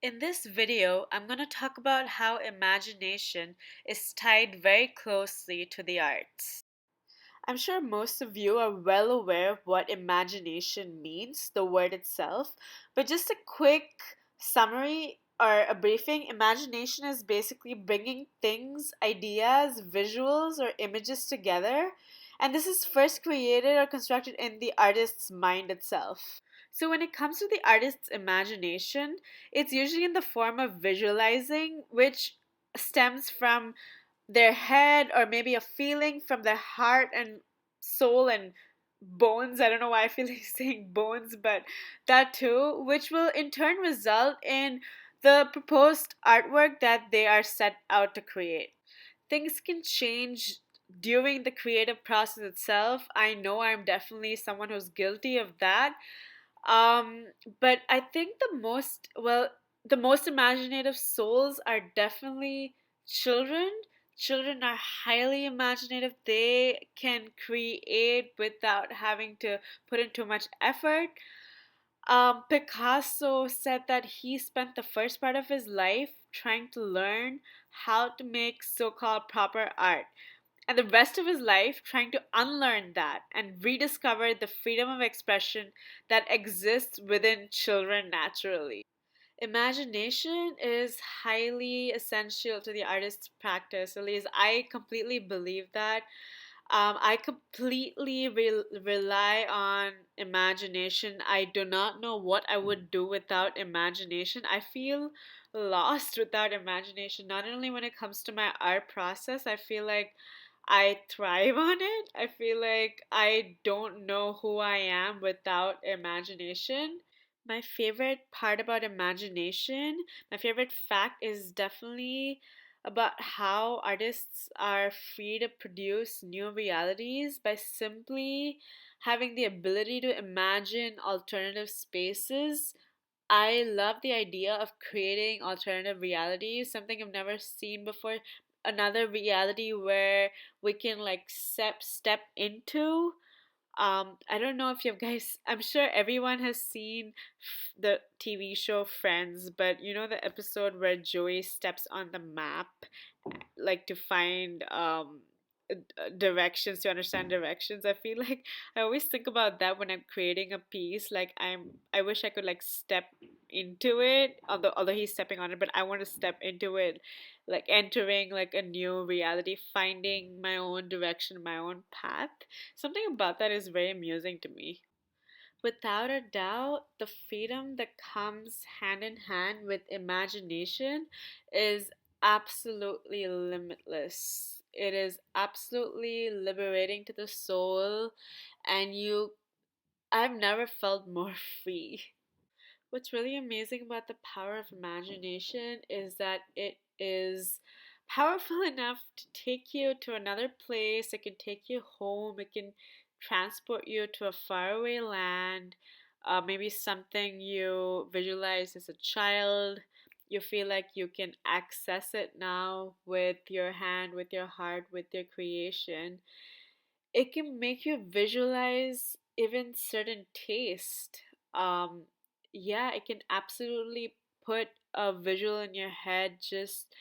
In this video, I'm going to talk about how imagination is tied very closely to the arts. I'm sure most of you are well aware of what imagination means, the word itself, but just a quick summary or a briefing. Imagination is basically bringing things, ideas, visuals, or images together, and this is first created or constructed in the artist's mind itself. So, when it comes to the artist's imagination, it's usually in the form of visualizing, which stems from their head or maybe a feeling from their heart and soul and bones. I don't know why I feel like saying bones, but that too, which will in turn result in the proposed artwork that they are set out to create. Things can change during the creative process itself. I know I'm definitely someone who's guilty of that. Um, but I think the most imaginative souls are definitely children. Children are highly imaginative. They can create without having to put in too much effort. Picasso said that he spent the first part of his life trying to learn how to make so called proper art, and the rest of his life trying to unlearn that and rediscover the freedom of expression that exists within children naturally. Imagination is highly essential to the artist's practice. At least I completely believe that. I completely rely on imagination. I do not know what I would do without imagination. I feel lost without imagination. Not only when it comes to my art process, I feel like I thrive on it. I feel like I don't know who I am without imagination. My favorite part about imagination, my favorite fact is definitely about how artists are free to produce new realities by simply having the ability to imagine alternative spaces. I love the idea of creating alternative realities, something I've never seen before. Another reality where we can like step into. I don't know if you guys, I'm sure everyone has seen the TV show Friends, but you know the episode where Joey steps on the map, like to find directions, to understand directions. I feel like I always think about that when I'm creating a piece. Like I wish I could like step into it, although he's stepping on it, but I want to step into it, like entering like a new reality, finding my own direction, my own path. Something about that is very amusing to me. Without a doubt, the freedom that comes hand in hand with imagination is absolutely limitless. It is absolutely liberating to the soul, and I've never felt more free. What's really amazing about the power of imagination is that it is powerful enough to take you to another place. It can take you home. It can transport you to a faraway land. Maybe something you visualized as a child. You feel like you can access it now with your hand, with your heart, with your creation. It can make you visualize even certain taste. um yeah, it can absolutely put a visual in your head, just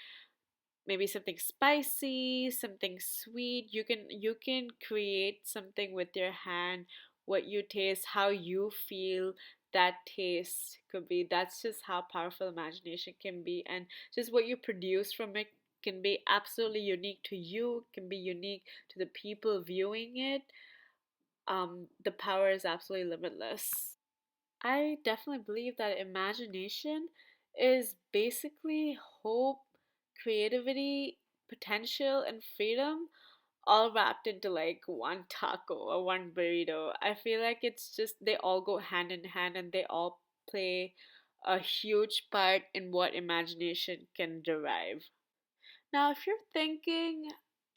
maybe something spicy, something sweet. You can create something with your hand, what you taste, how you feel that taste could be. That's just how powerful imagination can be, and just what you produce from it can be absolutely unique to you, can be unique to the people viewing it. The power is absolutely limitless. I definitely believe that imagination is basically hope, creativity, potential, and freedom all wrapped into like one taco or one burrito. I feel like it's just they all go hand in hand and they all play a huge part in what imagination can derive. Now, if you're thinking,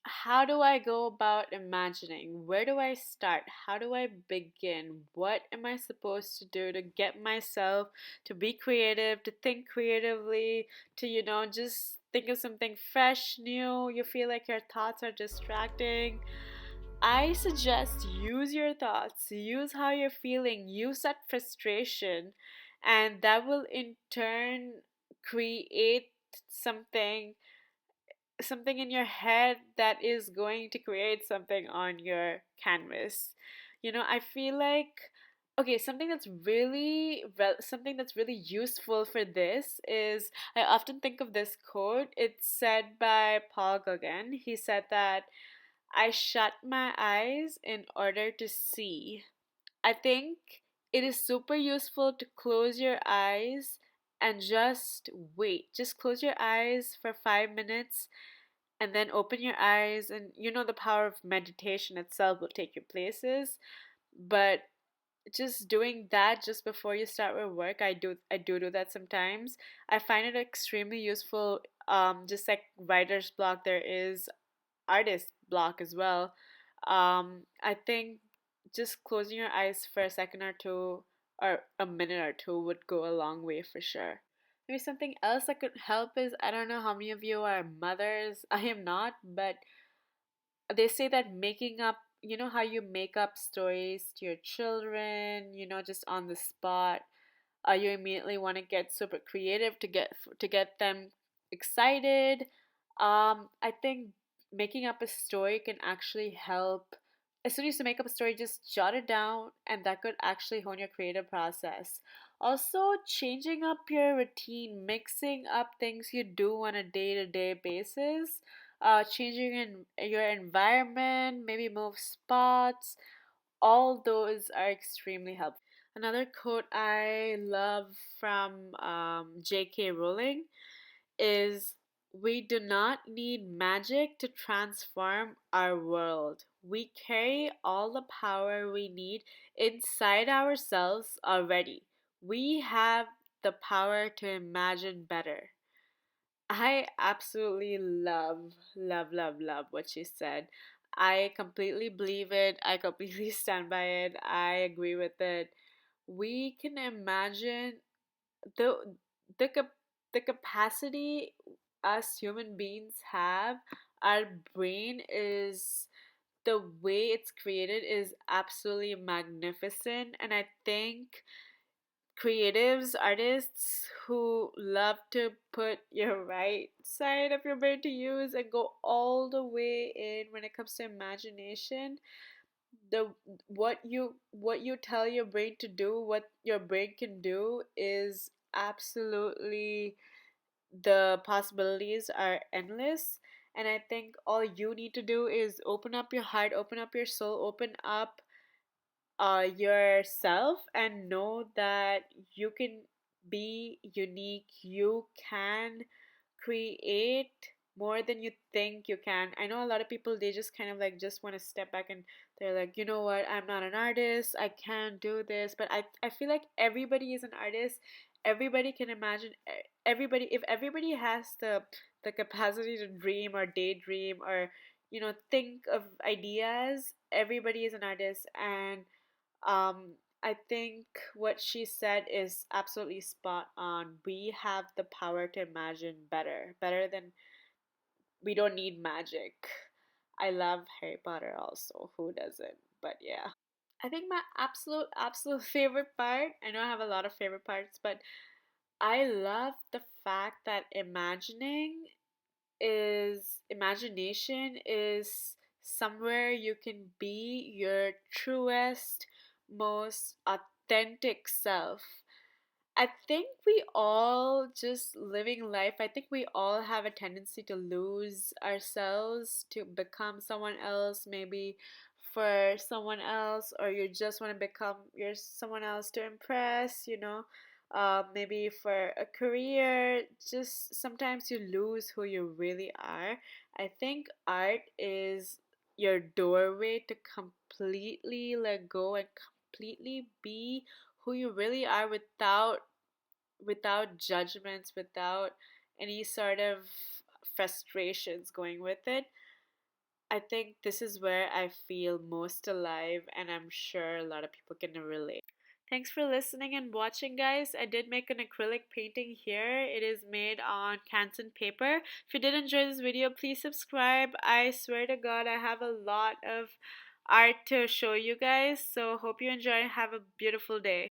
how do I go about imagining? Where do I start? How do I begin? What am I supposed to do to get myself to be creative, to think creatively, to, just think of something fresh, new? You feel like your thoughts are distracting. I suggest use your thoughts, use how you're feeling, use that frustration, and that will in turn create something something in your head that is going to create something on your canvas. I feel like, okay, something that's really useful for this is, I often think of this quote. It's said by Paul Gauguin. He said that I shut my eyes in order to see. I think it is super useful to close your eyes and just wait. Just close your eyes for 5 minutes and then open your eyes, and the power of meditation itself will take you places. But just doing that just before you start with work, I do that sometimes. I find it extremely useful. Just like writer's block, there is artist block as well. I think just closing your eyes for a second or two, or a minute or two, would go a long way for sure. Maybe something else that could help is, I don't know how many of you are mothers. I am not, but they say that making up, how you make up stories to your children, just on the spot. You immediately want to get super creative to get them excited. I think making up a story can actually help. As soon as you make up a story, just jot it down, and that could actually hone your creative process. Also, changing up your routine, mixing up things you do on a day-to-day basis, changing your environment, maybe move spots. All those are extremely helpful. Another quote I love from J.K. Rowling is, we do not need magic to transform our world. We carry all the power we need inside ourselves already. We have the power to imagine better. I absolutely love what she said. I completely believe it. I completely stand by it. I agree with it. We can imagine the the cap- the capacity us human beings have. Our brain is, the way it's created is absolutely magnificent, and I think creatives, artists who love to put your right side of your brain to use and go all the way in when it comes to imagination, the what you tell your brain to do, what your brain can do, is absolutely, the possibilities are endless. And I think all you need to do is open up your heart, open up your soul, open up yourself, and know that you can be unique. You can create more than you think you can. I know a lot of people, they just kind of like just want to step back, and they're like, you know what, I'm not an artist, I can't do this. But I feel like everybody is an artist. Everybody can imagine. Everybody, if everybody has the capacity to dream or daydream, or think of ideas, everybody is an artist. And I think what she said is absolutely spot on. We have the power to imagine better, better than, we don't need magic. I love Harry Potter also. Who doesn't? But yeah. I think my absolute favorite part, I know I have a lot of favorite parts, but I love the fact that imagination is somewhere you can be your truest, most authentic self. I think we all, just living life, I think we all have a tendency to lose ourselves, to become someone else, maybe for someone else, or you just want to become you're someone else to impress. Maybe for a career, just sometimes you lose who you really are. I think art is your doorway to completely let go and completely be who you really are, without judgments, without any sort of frustrations going with it. I think this is where I feel most alive, and I'm sure a lot of people can relate. Thanks for listening and watching, guys. I did make an acrylic painting here. It is made on Canson paper. If you did enjoy this video, please subscribe. I swear to God, I have a lot of art to show you guys. So hope you enjoy and have a beautiful day.